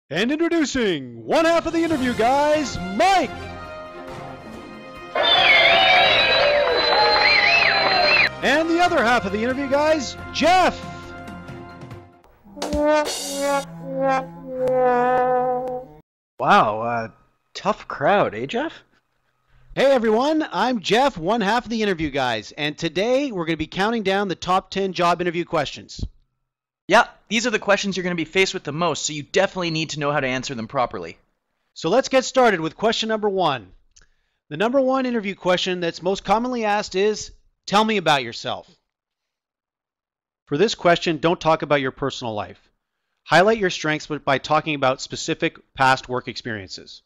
And introducing one half of the interview, guys, Mike! And the other half of the interview, guys, Jeff! Wow, tough crowd, eh, Jeff? Hey everyone, I'm Jeff, one half of the interview, guys, and today we're going to be counting down the top 10 job interview questions. Yeah, these are the questions you're going to be faced with the most, so you definitely need to know how to answer them properly. So let's get started with question number one. The number one interview question that's most commonly asked is, tell me about yourself. For this question, don't talk about your personal life. Highlight your strengths by talking about specific past work experiences.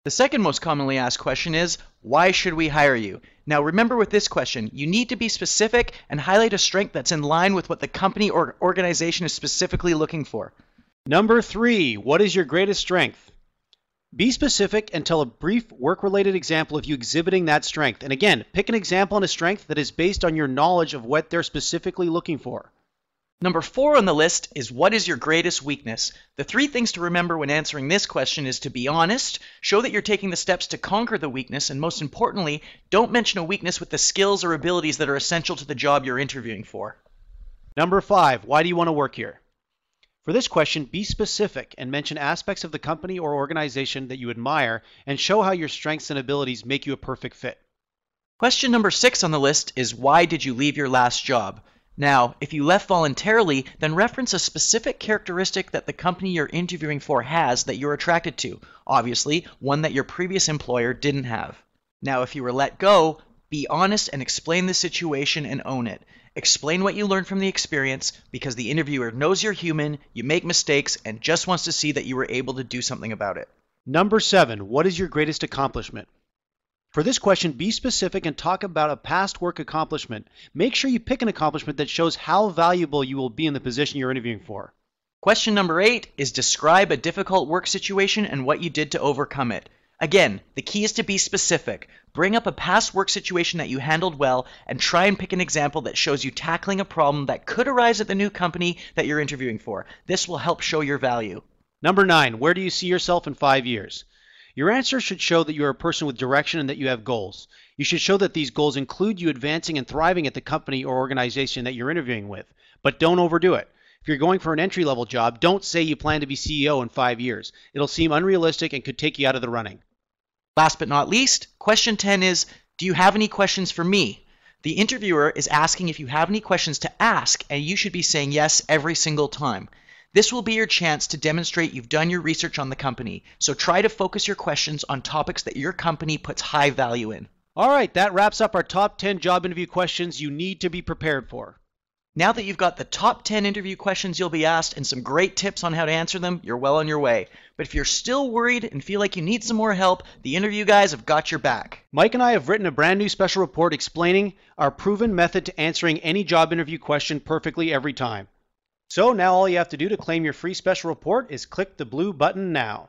The second most commonly asked question is, why should we hire you? Now remember with this question, you need to be specific and highlight a strength that's in line with what the company or organization is specifically looking for. Number three, what is your greatest strength? Be specific and tell a brief work-related example of you exhibiting that strength. And again, pick an example and a strength that is based on your knowledge of what they're specifically looking for. Number 4 on the list is, what is your greatest weakness? The 3 things to remember when answering this question is to be honest, show that you're taking the steps to conquer the weakness, and most importantly, don't mention a weakness with the skills or abilities that are essential to the job you're interviewing for. Number 5, why do you want to work here? For this question, be specific and mention aspects of the company or organization that you admire and show how your strengths and abilities make you a perfect fit. Question number 6 on the list is, why did you leave your last job? Now, if you left voluntarily, then reference a specific characteristic that the company you're interviewing for has that you're attracted to. Obviously, one that your previous employer didn't have. Now, if you were let go, be honest and explain the situation and own it. Explain what you learned from the experience, because the interviewer knows you're human, you make mistakes, and just wants to see that you were able to do something about it. Number 7, what is your greatest accomplishment? For this question, be specific and talk about a past work accomplishment. Make sure you pick an accomplishment that shows how valuable you will be in the position you're interviewing for. Question number 8 is, describe a difficult work situation and what you did to overcome it. Again, the key is to be specific. Bring up a past work situation that you handled well and try and pick an example that shows you tackling a problem that could arise at the new company that you're interviewing for. This will help show your value. Number 9, where do you see yourself in 5 years? Your answer should show that you're a person with direction and that you have goals. You should show that these goals include you advancing and thriving at the company or organization that you're interviewing with. But don't overdo it. If you're going for an entry-level job, don't say you plan to be CEO in 5 years. It'll seem unrealistic and could take you out of the running. Last but not least, question 10 is, do you have any questions for me? The interviewer is asking if you have any questions to ask, and you should be saying yes every single time. This will be your chance to demonstrate you've done your research on the company, so try to focus your questions on topics that your company puts high value in. All right, that wraps up our top 10 job interview questions you need to be prepared for. Now that you've got the top 10 interview questions you'll be asked and some great tips on how to answer them, you're well on your way. But if you're still worried and feel like you need some more help, the interview guys have got your back. Mike and I have written a brand new special report explaining our proven method to answering any job interview question perfectly every time. So now all you have to do to claim your free special report is click the blue button now.